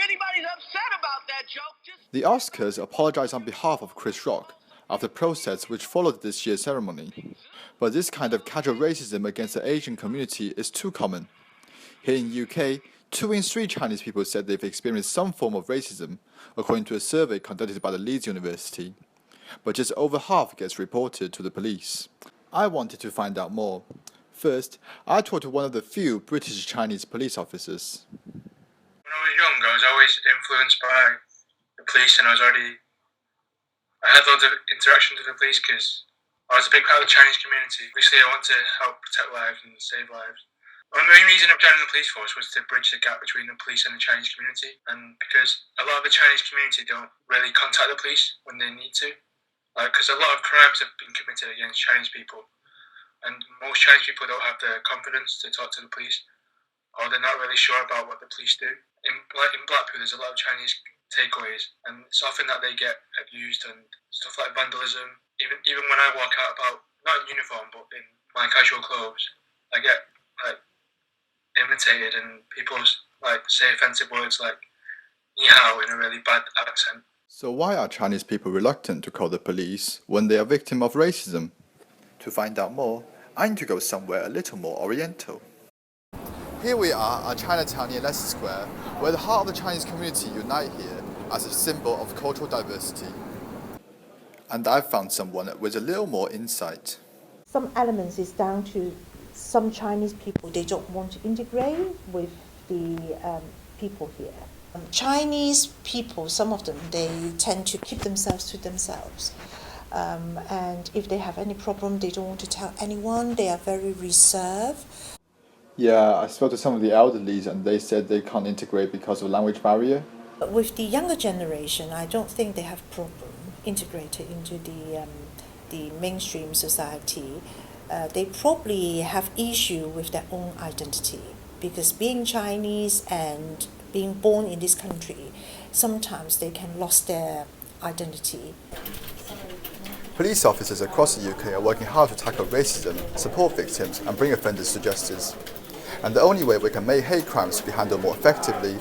anybody's upset about that joke, just... The Oscars apologized on behalf of Chris Rock after protests which followed this year's ceremony. But this kind of casual racism against the Asian community is too common. Here in UK, 2 in 3 Chinese people said they've experienced some form of racism, according to a survey conducted by the Leeds University. But just over half gets reported to the police. I wanted to find out more. First, I talked to one of the few British Chinese police officers. When I was young, I was always influenced by the police, and I had loads of interactions with the police because I was a big part of the Chinese community. Obviously, I want to help protect lives and save lives. My main reason of joining the police force was to bridge the gap between the police and the Chinese community, and because a lot of the Chinese community don't really contact the police when they need to, because a lot of crimes have been committed against Chinese people, and most Chinese people don't have the confidence to talk to the police, or they're not really sure about what the police do. In Blackpool, there's a lot of Chinese takeaways, and it's often that they get abused and stuff like vandalism. Even when I walk out, about not in uniform but in my casual clothes, I get imitated, and people say offensive words like "ni hao" in a really bad accent. So why are Chinese people reluctant to call the police when they are victim of racism? To find out more, I need to go somewhere a little more oriental. Here we are at Chinatown near Leicester Square, where the heart of the Chinese community unite here as a symbol of cultural diversity. And I've found someone with a little more insight. Some elements is down to some Chinese people, they don't want to integrate with the people here. Chinese people, some of them, they tend to keep themselves to themselves. And if they have any problem, they don't want to tell anyone. They are very reserved. Yeah, I spoke to some of the elderlies and they said they can't integrate because of language barrier. But with the younger generation, I don't think they have problem integrated into the mainstream society. They probably have issue with their own identity, because being Chinese and being born in this country, sometimes they can lose their identity. Police officers across the UK are working hard to tackle racism, support victims and bring offenders to justice. And the only way we can make hate crimes be handled more effectively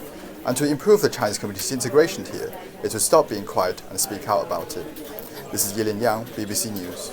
and to improve the Chinese community's integration here is to stop being quiet and speak out about it. This is Yilin Yang, BBC News.